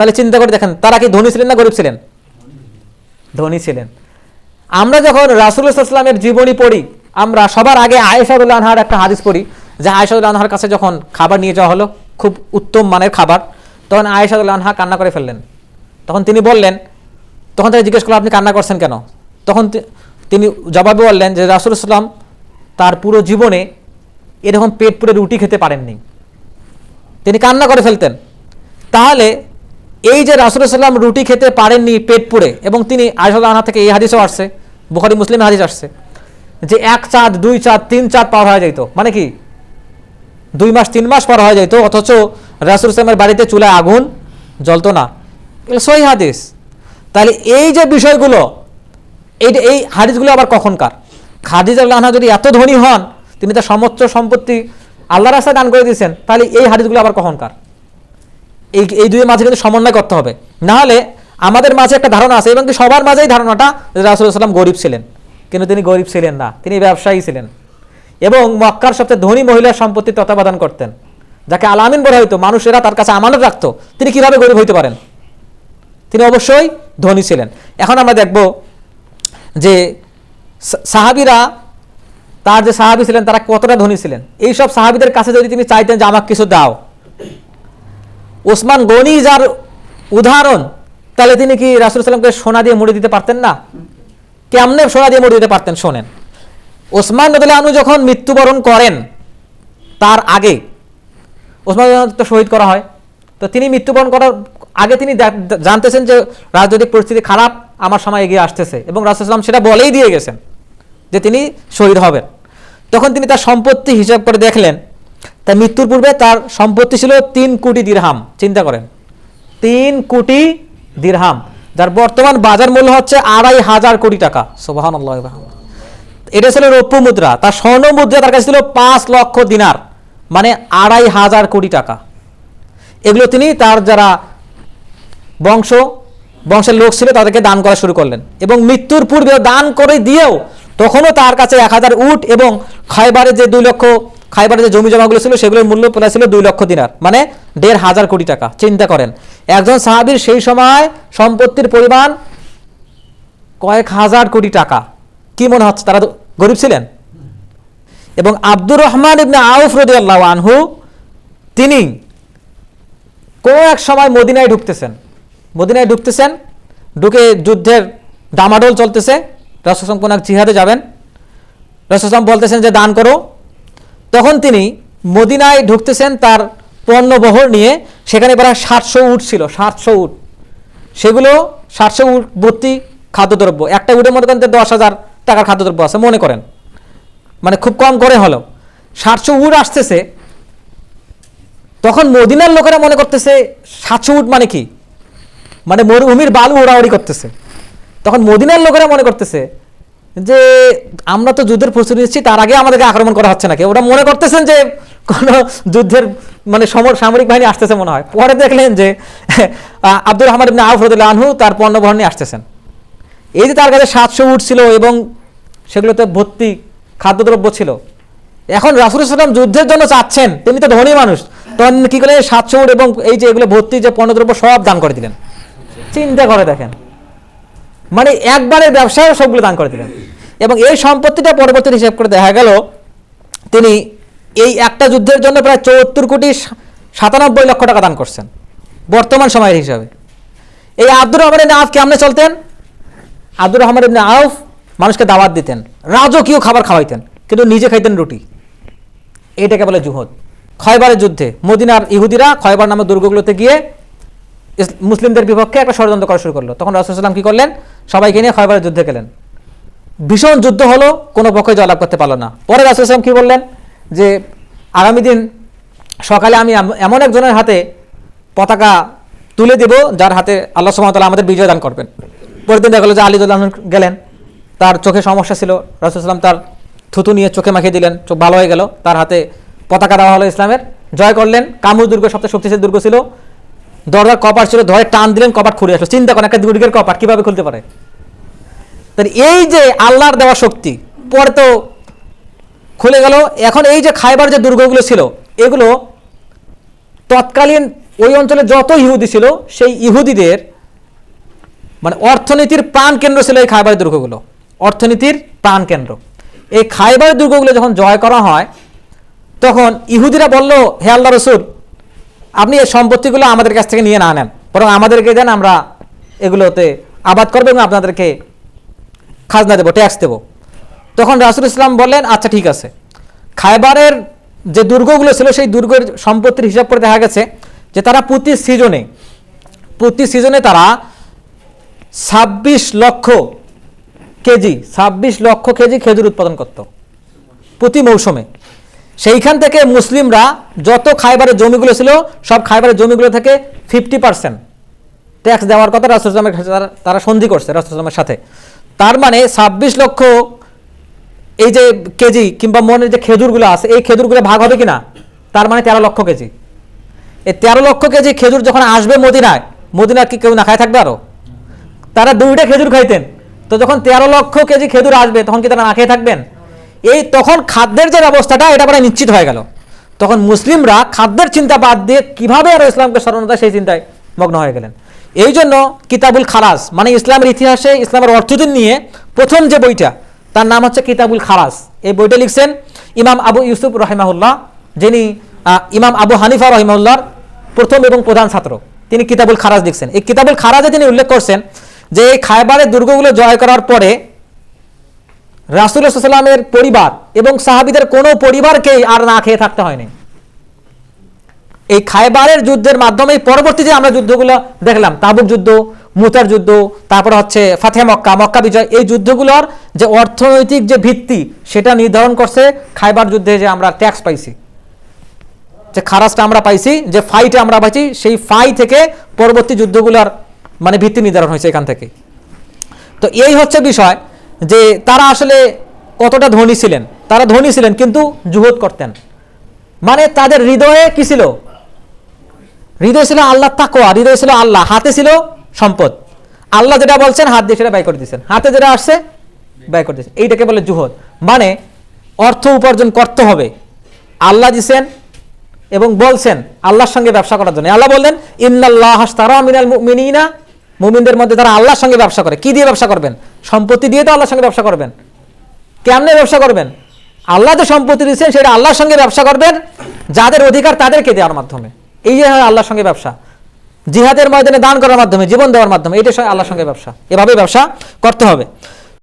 তাহলে চিন্তা করে দেখেন, তারা কি ধনী ছিলেন না গরিব ছিলেন? ধনী ছিলেন। আমরা যখন রাসূলুল্লাহ সাল্লাল্লাহু আলাইহি ওয়াসাল্লামের জীবনী পড়ি, আমরা সবার আগে আয়েশা রাদিয়াল্লাহু আনহার একটা হাদিস পড়ি, যে আয়েশা রাদিয়াল্লাহু আনহার কাছে যখন খাবার নিয়ে যাওয়া হলো, খুব উত্তম মানের খাবার, তখন আয়েশা রাদিয়াল্লাহু আনহা কান্না করে ফেললেন। তখন তিনি বললেন, তখন তাকে জিজ্ঞেস করলো, আপনি কান্না করছেন কেন? তখন তিনি জবাবে বললেন যে রাসূলুল্লাহ সাল্লাল্লাহু আলাইহি ওয়াসাল্লাম তার পুরো জীবনে এরকম পেট পুরে রুটি খেতে পারেননি, তিনি কান্না করে ফেলতেন। তাহলে এই যে রাসূলুল্লাহ সাল্লাল্লাহু আলাইহি ওয়াসাল্লাম রুটি খেতে পারেননি পেট পুরে, এবং তিনি আয়েশা রাদিয়াল্লাহু আনহা থেকে এই হাদিসও আসছে, বুখারী মুসলিম হাদিস আসছে, যে 1 চাঁদ 2 চাঁদ 3 চাঁদ পার হয়ে যেত, মানে কি 2 মাস 3 মাস পার হয়ে যেত, অথচ রাসূলুল্লাহ সাল্লাল্লাহু আলাইহি বাড়িতে চুলায় আগুন জ্বলতো না। এগুলো সহিহ হাদিস। তাহলে এই যে বিষয়গুলো, এই হাদিসগুলো আবার কখনকার? খাদিজা রাদিয়াল্লাহু আনহা যদি এত ধনী হন, তিনি তার সমস্ত সম্পত্তি আল্লাহর রাস্তায় দান করে দিয়েছেন, তাহলে এই হাদিসগুলো আবার কখনকার? এই দুইয়ের মাঝে কিন্তু সমন্বয় করতে হবে, না হলে আমাদের মাঝে একটা ধারণা আছে, এবং কি সবার মাঝেই ধারণাটা যে রাসূলুল্লাহ সাল্লাল্লাহু আলাইহি ওয়াসাল্লাম গরিব ছিলেন, কিন্তু তিনি গরিব ছিলেন না, তিনি ব্যবসায়ী ছিলেন, এবং মক্কার সবচেয়ে ধনী মহিলার সম্পত্তি তত্ত্বাবধান করতেন, যাকে আল আমিন বলা হইতো, মানুষেরা তার কাছে আমানত রাখতো। তিনি কিভাবে গরিব হইতে পারেন? তিনি অবশ্যই ধনী ছিলেন। এখন আমরা দেখব যে সাহাবীরা, তার যে সাহাবী ছিলেন তারা কতটা ধনী ছিলেন। এই সব সাহাবীদের কাছে যদি তিনি চাইতেন যে আমাকে কিছু দাও, ওসমান গনি যার উদাহরণ, তাহলে তিনি কি রাসূলুল্লাহ সাল্লাল্লাহু আলাইহি ওয়াসাল্লামকে সোনা দিয়ে মুড়ে দিতে পারতেন না? কেমনে সোনা দিয়ে মুড়ে দিতে পারতেন? শোনেন, ওসমান রাদিয়াল্লাহু আনহু যখন মৃত্যুবরণ করেন, তার আগে ওসমান তো শহীদ করা হয়, তো তিনি মৃত্যুবরণ করার আগে তিনি জানতেছেন যে রাজনৈতিক পরিস্থিতি খারাপ, আমার সময় এগিয়ে আসতেছে, এবং রাসূলুল্লাহ সাল্লাল্লাহু আলাইহি ওয়াসাল্লাম সেটা বলেই দিয়ে গেছেন যে তিনি শহীদ হবেন। তখন তিনি তার সম্পত্তি হিসাব করে দেখলেন, তার মৃত্যুর পূর্বে তার সম্পত্তি ছিল 3 কোটি দিরহাম। চিন্তা করেন, 3 কোটি দিরহাম, যার বর্তমান বাজার মূল্য হচ্ছে 2,500 কোটি টাকা। সুবহানাল্লাহ। এটা ছিল রৌপ্য মুদ্রা। তার স্বর্ণ মুদ্রা তার কাছে ছিল 5 লক্ষ দিনার, মানে 2,500 কোটি টাকা। এগুলো তিনি তার যারা বংশের লোক ছিল তাদেরকে দান করা শুরু করলেন, এবং মৃত্যুর পূর্বেও দান করে দিয়েও তখনও তার কাছে 1000 উট, এবং খায়বারে যে 2 লক্ষ, খায়বারে যে জমি জমাগুলো ছিল সেগুলোর মূল্য প্রায় ছিল 2 লক্ষ দিনার, মানে 1,500 কোটি টাকা। চিন্তা করেন, একজন সাহাবীর সেই সময় সম্পত্তির পরিমাণ কয়েক হাজার কোটি টাকা। কি মনে হচ্ছে তারা গরিব ছিলেন? এবং আব্দুর রহমান ইবনে আউফ রাদিয়াল্লাহু আনহু, তিনি কোন এক সময় মদিনায় ঢুকতেছেন, ঢুকে যুদ্ধের ডামাডোল চলতেছে, রাসূলুল্লাহ সাল্লাল্লাহু আলাইহি ওয়াসাল্লাম কোন এক জিহাদে যাবেন, রাসূলুল্লাহ সাল্লাল্লাহু আলাইহি ওয়াসাল্লাম বলতেছেন যে দান করো। তখন তিনি মদিনায় ঢুকতেছেন তার পণ্যবহর নিয়ে, সেখানে প্রায় 700 উট ছিল, 700 উট, সেগুলো 700 উট ভর্তি খাদ্যদ্রব্য, একটা উটের মধ্যে 10,000 টাকার খাদ্যদ্রব্য আছে মনে করেন, মানে খুব কম করে হলো 700 উট আসতেছে। তখন মদিনার লোকেরা মনে করতেছে 700 উট মানে কি, মানে মরুভূমির বালু ওড়াওড়ি করতেছে। তখন মদিনার লোকেরা মনে করতেছে যে আমরা তো যুদ্ধের প্রস্তুতি নিচ্ছি, তার আগে আমাদেরকে আক্রমণ করা হচ্ছে নাকি। ওরা মনে করতেছেন যে কোনো যুদ্ধের মানে সামরিক বাহিনী আসতেছে মনে হয়। পরে দেখলেন যে আব্দুর রহমান ইবনে আউফ রাদিয়াল্লাহু আনহু তার পণ্যবহর নিয়ে আসতেছেন। এই যে তার কাছে 700 উট ছিল এবং সেগুলোতে ভর্তি খাদ্যদ্রব্য ছিল। এখন রাসূলুল্লাহ সাল্লাল্লাহু আলাইহি ওয়াসাল্লাম যুদ্ধের জন্য চাচ্ছেন, তিনি তো ধনী মানুষ, তখন কি করলেন 700 উট এবং এই যে এগুলো ভর্তি যে পণ্যদ্রব্য সব দান করে দিলেন। চিন্তা করে দেখেন, মানে একবারের ব্যবসায় সবগুলো দান করে দিলেন। এবং এই সম্পত্তিটা পরবর্তীতে হিসাব করে দেখা গেল তিনি এই একটা যুদ্ধের জন্য প্রায় 74 কোটি 97 লক্ষ টাকা দান করছেন বর্তমান সময়ের হিসাবে। এই আব্দুর রহমান ইবনে আউফ কেমনে চলতেন? আব্দুর রহমান ইবনে আউফ মানুষকে দাওয়াত দিতেন, রাজকীয় খাবার খাওয়াইতেন, কিন্তু নিজে খাইতেন রুটি। এইটাকে বলে জুহদ। খয়বারের যুদ্ধে মদিনার ইহুদিরা খয়বার নামে দুর্গগুলোতে গিয়ে মুসলিমদের বিপক্ষে একটা ষড়যন্ত্র করা শুরু করলো। তখন রাসূলুল্লাহ সাল্লাল্লাহু আলাইহি ওয়াসাল্লাম কি করলেন? সবাইকে নিয়ে খয়বারের যুদ্ধে গেলেন। ভীষণ যুদ্ধ হলো, কোনো পক্ষে জয়লাভ করতে পারলো না। পরে রাসূলুল্লাহ সাল্লাল্লাহু আলাইহি ওয়াসাল্লাম কি বললেন যে আগামী দিন সকালে আমি এমন একজনের হাতে পতাকা তুলে দেব যার হাতে আল্লাহ সুবহানাহু ওয়া তাআলা আমাদের বিজয় দান করবেন। পরের দিন দেখা গেল যে আলী রাদিয়াল্লাহু আনহু গেলেন, তার চোখে সমস্যা ছিল, রাসূলুল্লাহ সাল্লাল্লাহু আলাইহি ওয়াসাল্লাম তার থুতু নিয়ে চোখে মাখিয়ে দিলেন, চোখ ভালো হয়ে গেল, তার হাতে পতাকা দেওয়া হলো ইসলামের, জয় করলেন। কামরূপ দুর্গ সবচেয়ে শক্তিশালী দুর্গ ছিল, দরজার কপাট ছিল, ধরে টান দিলেন, কপাট খুলে আসলো। চিন্তা করেন একটা দুর্গের কপাট কিভাবে খুলতে পারে। তাহলে এই যে আল্লাহর দেওয়া শক্তি, পরে তো খুলে গেল। এখন এই যে খায়বার যে দুর্গগুলো ছিল, এগুলো তৎকালীন ওই অঞ্চলে যত ইহুদি ছিল সেই ইহুদিদের মানে অর্থনীতির প্রাণ কেন্দ্র ছিল এই খায়বার দুর্গগুলো, অর্থনীতির প্রাণ কেন্দ্র। এই খায়বার দুর্গগুলো যখন জয় করা হয় তখন ইহুদিরা বলল, হে আল্লাহ রসুল, আপনি এই সম্পত্তিগুলো আমাদের কাছ থেকে নিয়ে না নেন, বরং আমাদেরকে দেন, আমরা এগুলোতে আবাদ করবো এবং আপনাদেরকে খাজনা দেবো, ট্যাক্স দেবো। তখন রাসূল ইসলাম বললেন, আচ্ছা ঠিক আছে। খায়বারের যে দুর্গগুলো ছিল সেই দুর্গের সম্পত্তির হিসাব করে দেখা গেছে যে তারা প্রতি সিজনে তারা 26 লক্ষ কেজি খেজুর উৎপাদন করত প্রতি মৌসুমে। সেইখান থেকে মুসলিমরা যত খায়বারের জমিগুলো ছিল সব খায়বারের জমিগুলো থেকে 50% ট্যাক্স দেওয়ার কথা রাসূল ইসলামের কাছে তারা সন্ধি করছে রাসূল ইসলামের সাথে। তার মানে 26 লক্ষ এই যে কেজি কিংবা মনের যে খেজুরগুলো আছে এই খেজুরগুলো ভাগ হবে কিনা, তার মানে 13 লক্ষ কেজি। এই 13 লক্ষ কেজি খেজুর যখন আসবে মদিনার কি কেউ না খায় থাকবে? আরো তারা 2টা খেজুর খাইতেন, তো যখন 13 লক্ষ কেজি খেজুর আসবে তখন কি তারা না খেয়ে থাকবেন? এই তখন খাদ্যের যে ব্যবস্থাটা এটা প্রায় নিশ্চিত হয়ে গেল। তখন মুসলিমরা খাদ্যের চিন্তা বাদ দিয়ে কিভাবে আরো ইসলামকে স্মরণ দেয় সেই চিন্তায় মগ্ন হয়ে গেলেন। এই জন্য কিতাবুল খারাজ মানে ইসলামের ইতিহাসে ইসলামের অর্থনীতি নিয়ে প্রথম যে বইটা তার নাম হচ্ছে কিতাবুল খারাজ। এই বইটা লিখছেন ইমাম আবু ইউসুফ রহিমাহুল্লাহ, যিনি ইমাম আবু হানিফা রহিমাহুল্লাহর প্রথম এবং প্রধান ছাত্র। তিনি কিতাবুল খারাজ লিখছেন। এই কিতাবুল খারাজে তিনি উল্লেখ করছেন যে এই খায়বারের দুর্গগুলো জয় করার পরে রাসূলুল্লাহ সাল্লাল্লাহু আলাইহি ওয়াসাল্লামের পরিবার এবং সাহাবীদের কোনো পরিবারকেই আর না খেয়ে থাকতে হয়নি। এই খায়বারের যুদ্ধের মাধ্যমে পরবর্তী যে আমরা যুদ্ধগুলো দেখলাম, তাবুক যুদ্ধ, মুতার যুদ্ধ, তারপর হচ্ছে ফাতহে মক্কা বিজয়, এই যুদ্ধগুলোর যে অর্থনৈতিক যে ভিত্তি সেটা নির্ধারণ করছে খায়বার যুদ্ধে যে আমরা ট্যাক্স পাইছি, যে খারাজটা আমরা পাইছি, যে ফাইটে আমরা পাইছি, সেই ফাই থেকে পরবর্তী যুদ্ধগুলোর মানে ভিত্তি নির্ধারণ হয়েছে এখান থেকে। তো এই হচ্ছে বিষয় যে তারা আসলে কতটা ধনী ছিলেন। তারা ধনী ছিলেন কিন্তু জুহুদ করতেন। মানে তাদের হৃদয়ে কি ছিল? হৃদয় ছিল আল্লাহ তাকওয়া, হৃদয় ছিল আল্লাহ, হাতে ছিল সম্পদ। আল্লাহ যেটা বলছেন হাত দিয়ে সেটা ব্যয় করে দিচ্ছেন, হাতে যেটা আসছে ব্যয় করে দিচ্ছেন। এইটাকে বলে জুহুদ। মানে অর্থ উপার্জন করতে হবে, আল্লাহ দিচ্ছেন এবং বলছেন আল্লাহর সঙ্গে ব্যবসা করার জন্য। আল্লাহ বললেন ইন্নাল্লাহ আশতারা মিনাল মুমিনিনা, মুমিনদের মধ্যে তারা আল্লাহর সঙ্গে ব্যবসা করে। কি দিয়ে ব্যবসা করবেন? সম্পত্তি দিয়ে তো আল্লাহর সঙ্গে ব্যবসা করবেন। কেমনে ব্যবসা করবেন? আল্লাহ যে সম্পত্তি দিচ্ছেন সেটা আল্লাহর সঙ্গে ব্যবসা করবেন, যাদের অধিকার তাদেরকে দেওয়ার মাধ্যমে। এই যে হয় আল্লাহর সঙ্গে ব্যবসা, জিহাদের ময়দানে দান করার মাধ্যমে, জীবন দেওয়ার মাধ্যমে, এইটা আল্লাহর সঙ্গে ব্যবসা। এভাবে ব্যবসা করতে হবে।